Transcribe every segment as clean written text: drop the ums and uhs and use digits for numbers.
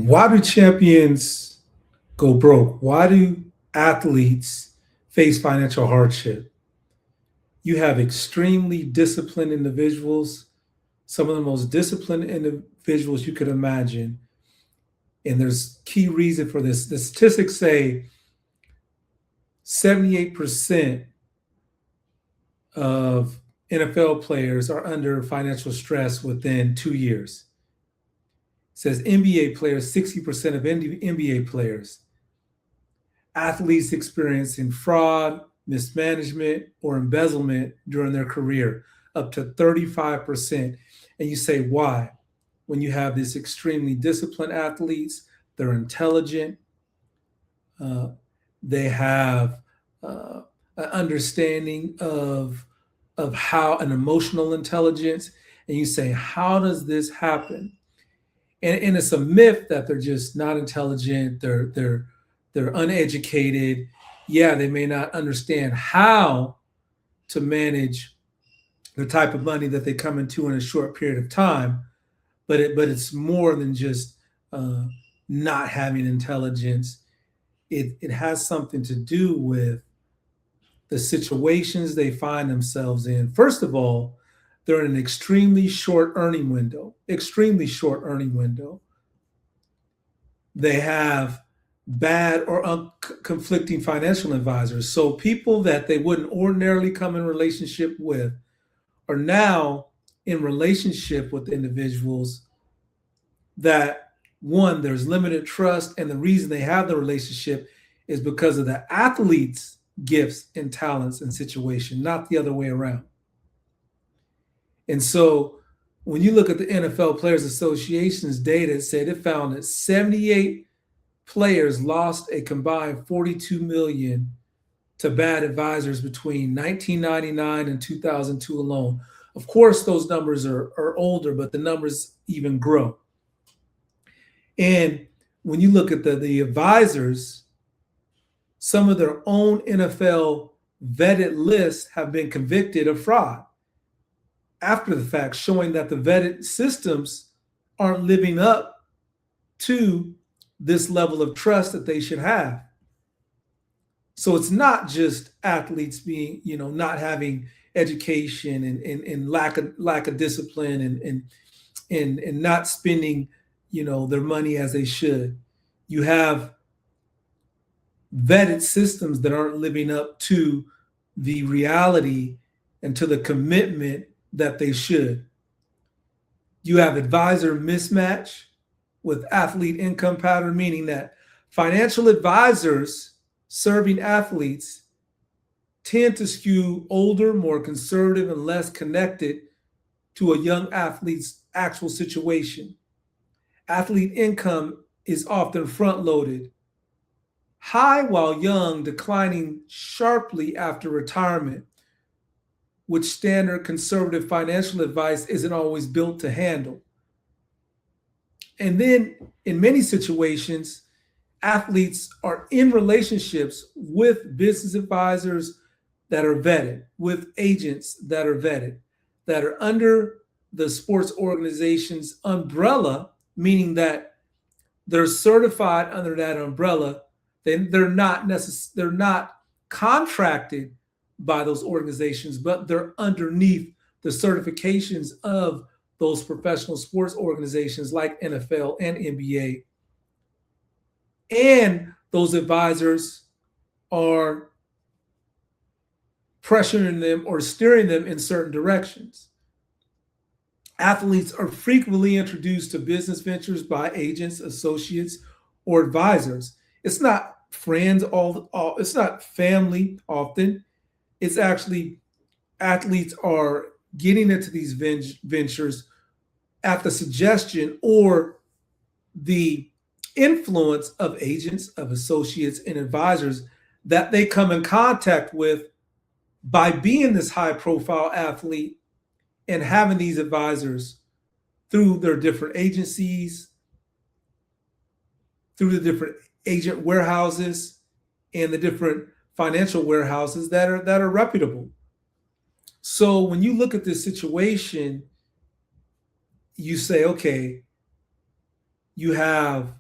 Why do champions go broke? Why do athletes face financial hardship? You have extremely disciplined individuals, some of the most disciplined individuals you could imagine. And there's key reason for this. The statistics say 78% of NFL players are under financial stress within 2 years. It says NBA players, 60% of NBA players. Athletes experiencing fraud, mismanagement, or embezzlement during their career, up to 35%. And you say, why? When you have this extremely disciplined athletes, they're intelligent, uh, they have an understanding of how an emotional intelligence, and you say, how does this happen? And it's a myth that they're just not intelligent, they're uneducated. Yeah, they may not understand how to manage the type of money that they come into in a short period of time, but it's more than just uh, not having intelligence. It has something to do with the situations they find themselves in. First of all, they're in an extremely short earning window, extremely short earning window. They have bad or conflicting financial advisors. So people that they wouldn't ordinarily come in relationship with are now in relationship with individuals that, one, there's limited trust, and the reason they have the relationship is because of the athlete's gifts and talents and situation, not the other way around. And so when you look at the NFL Players Association's data, it said it found that 78 players lost a combined 42 million to bad advisors between 1999 and 2002 alone. Of course, those numbers are older, but the numbers even grow. And when you look at the advisors, some of their own NFL vetted lists have been convicted of fraud after the fact, showing that the vetted systems aren't living up to this level of trust that they should have. So it's not just athletes being, not having education and lack of discipline and not spending, their money as they should. You have vetted systems that aren't living up to the reality and to the commitment that they should. You have advisor mismatch with athlete income pattern, meaning that financial advisors serving athletes tend to skew older, more conservative, and less connected to a young athlete's actual situation. Athlete income is often front loaded, high while young, declining sharply after retirement, which standard conservative financial advice isn't always built to handle. And then in many situations, athletes are in relationships with business advisors that are vetted, with agents that are vetted, that are under the sports organization's umbrella, meaning that they're certified under that umbrella. They're not contracted by those organizations, but they're underneath the certifications of those professional sports organizations like NFL and NBA. And those advisors are pressuring them or steering them in certain directions. Athletes are frequently introduced to business ventures by agents, associates, or advisors. It's not friends it's not family often. It's actually athletes are getting into these ventures at the suggestion or the influence of agents, of associates, and advisors that they come in contact with by being this high profile athlete and having these advisors through their different agencies, through the different agent warehouses and the different financial warehouses that are reputable. So when you look at this situation, you say, okay, you have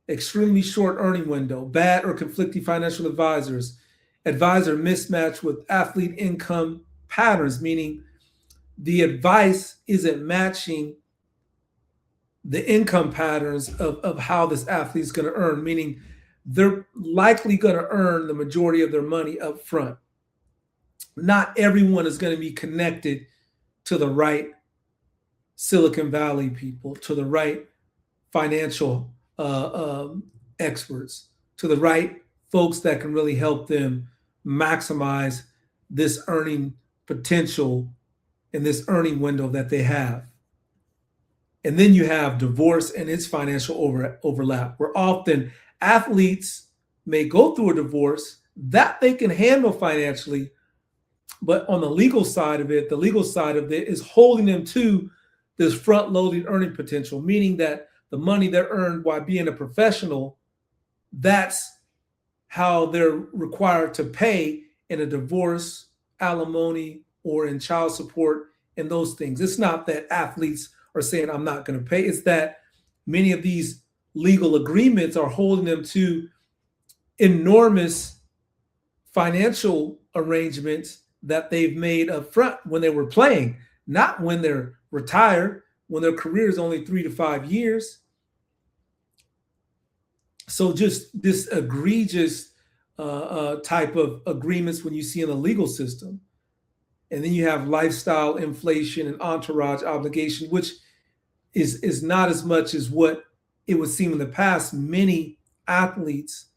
extremely short earning window, bad or conflicting financial advisors, advisor mismatch with athlete income patterns, meaning the advice isn't matching the income patterns of how this athlete is going to earn, meaning they're likely going to earn the majority of their money up front. Not everyone is going to be connected to the right Silicon Valley people, to the right financial experts, to the right folks that can really help them maximize this earning potential in this earning window that they have. And then you have divorce and its financial overlap, where often athletes may go through a divorce that they can handle financially, but on the legal side of it, the legal side of it is holding them to this front-loaded earning potential, meaning that the money they're earned while being a professional, that's how they're required to pay in a divorce, alimony, or in child support and those things. It's not that athletes are saying, I'm not going to pay. It's that many of these legal agreements are holding them to enormous financial arrangements that they've made up front when they were playing, not when they're retired, when their career is only 3 to 5 years. So just this egregious type of agreements when you see in the legal system. And then you have lifestyle inflation and entourage obligation, which is not as much as what it would seem in the past. Many athletes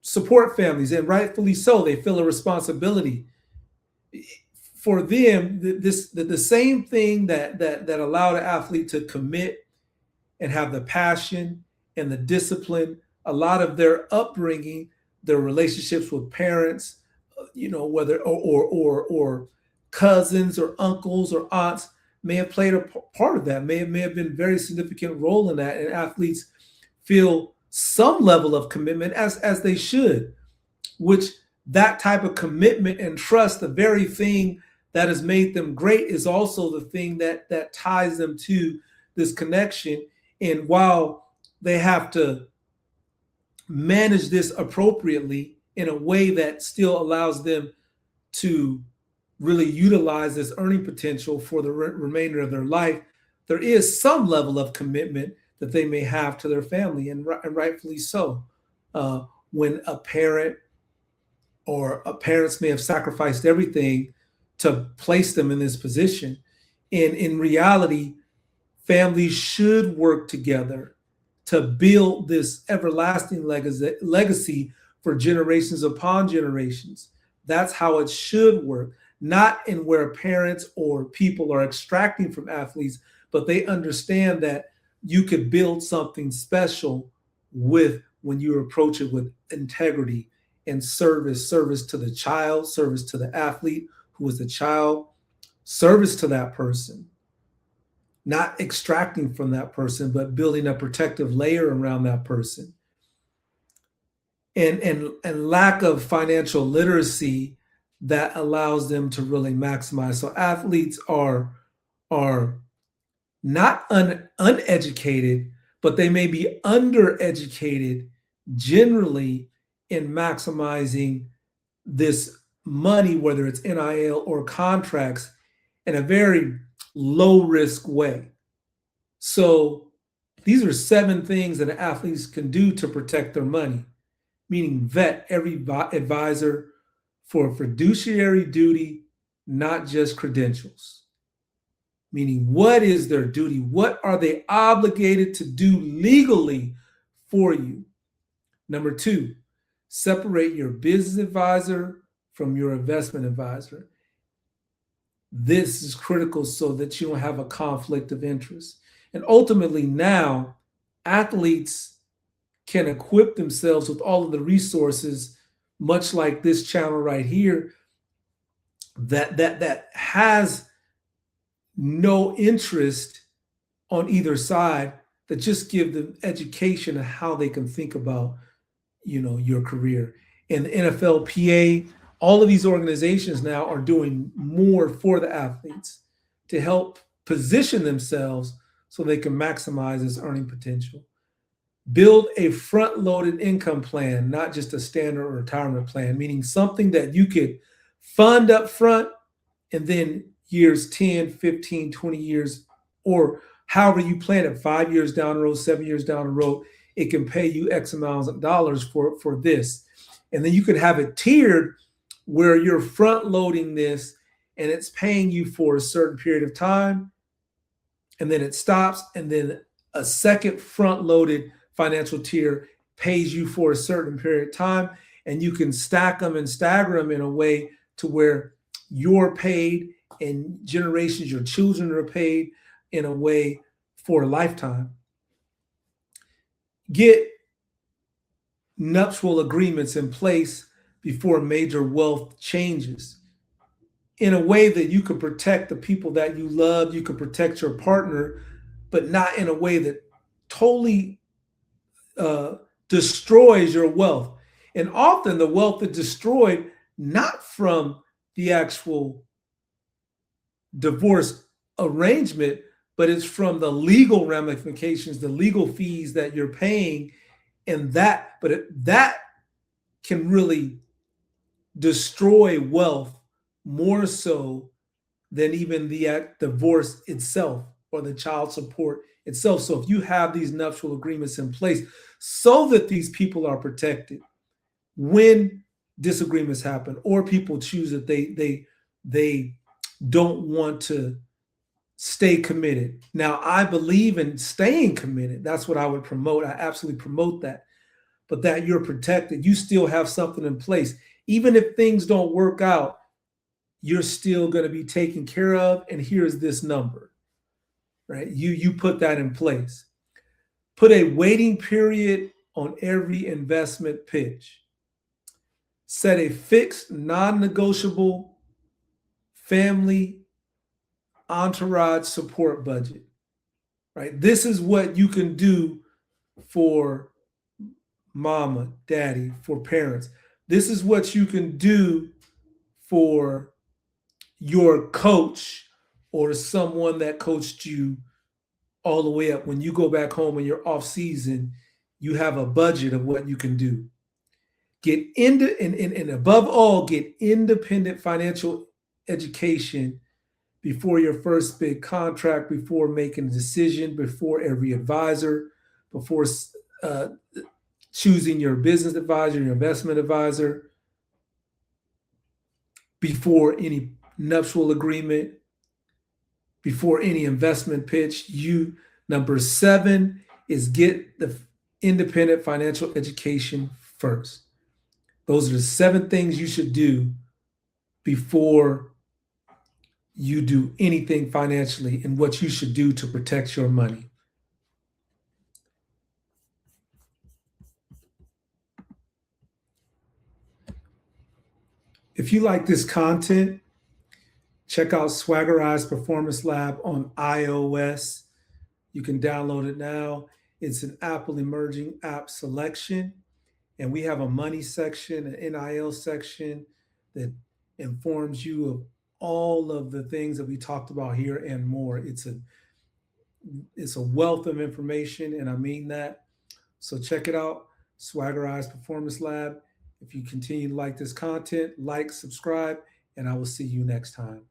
support families, and rightfully so. They feel a responsibility. For them, the same thing that allowed an athlete to commit and have the passion and the discipline, a lot of their upbringing, their relationships with parents, whether or cousins or uncles or aunts may have played a part of that, may have been a very significant role in that. And athletes feel some level of commitment as they should, which that type of commitment and trust, the very thing that has made them great, is also the thing that ties them to this connection. And while they have to manage this appropriately in a way that still allows them to really utilize this earning potential for the remainder of their life, there is some level of commitment that they may have to their family, and rightfully so. When a parent or parents may have sacrificed everything to place them in this position, and in reality, families should work together to build this everlasting legacy for generations upon generations. That's how it should work, not in where parents or people are extracting from athletes, but they understand that you could build something special when you approach it with integrity and service to the child, service to the athlete who is the child, service to that person, not extracting from that person, but building a protective layer around that person. And lack of financial literacy that allows them to really maximize. So athletes are not uneducated, but they may be undereducated generally in maximizing this money, whether it's NIL or contracts, in a very low risk way. So these are 7 things that athletes can do to protect their money, meaning vet every advisor for fiduciary duty, not just credentials. Meaning, what is their duty? What are they obligated to do legally for you? Number 2, separate your business advisor from your investment advisor. This is critical so that you don't have a conflict of interest. And ultimately now, athletes can equip themselves with all of the resources, much like this channel right here, that has no interest on either side, that just give them education on how they can think about, your career. And the NFLPA, all of these organizations now are doing more for the athletes to help position themselves so they can maximize this earning potential. Build a front-loaded income plan, not just a standard retirement plan, meaning something that you could fund up front and then years 10, 15, 20 years, or however you plan it, 5 years down the road, 7 years down the road, it can pay you X amounts of dollars for this. And then you could have it tiered where you're front loading this and it's paying you for a certain period of time, and then it stops, and then a second front loaded financial tier pays you for a certain period of time, and you can stack them and stagger them in a way to where you're paid and generations, your children are paid in a way for a lifetime. Get nuptial agreements in place before major wealth changes in a way that you could protect the people that you love, you could protect your partner, but not in a way that totally destroys your wealth. And often the wealth is destroyed not from the actual divorce arrangement, but it's from the legal ramifications, the legal fees that you're paying, and that can really destroy wealth more so than even the divorce itself or the child support itself. So if you have these nuptial agreements in place so that these people are protected when disagreements happen or people choose that they don't want to stay committed. Now, I believe in staying committed. That's what I would promote. I absolutely promote that. But that you're protected, you still have something in place. Even if things don't work out, you're still going to be taken care of. And here's this number, right? You put that in place. Put a waiting period on every investment pitch. Set a fixed, non-negotiable family entourage support budget, right? This is what you can do for mama, daddy, for parents. This is what you can do for your coach or someone that coached you all the way up. When you go back home and you're off season, you have a budget of what you can do. Get into and above all, get independent financial education before your first big contract, before making a decision, before every advisor, before choosing your business advisor, your investment advisor, before any nuptial agreement, before any investment pitch. Number 7 is get the independent financial education first. Those are the 7 things you should do before you do anything financially and what you should do to protect your money. If you like this content, check out Swaggerized Performance Lab on iOS. You can download it now. It's an Apple emerging app selection. And we have a money section, an NIL section that informs you of all of the things that we talked about here and more. It's a wealth of information, and I mean that. So check it out, Swaggerized Performance Lab. If you continue to like this content, like, subscribe, and I will see you next time.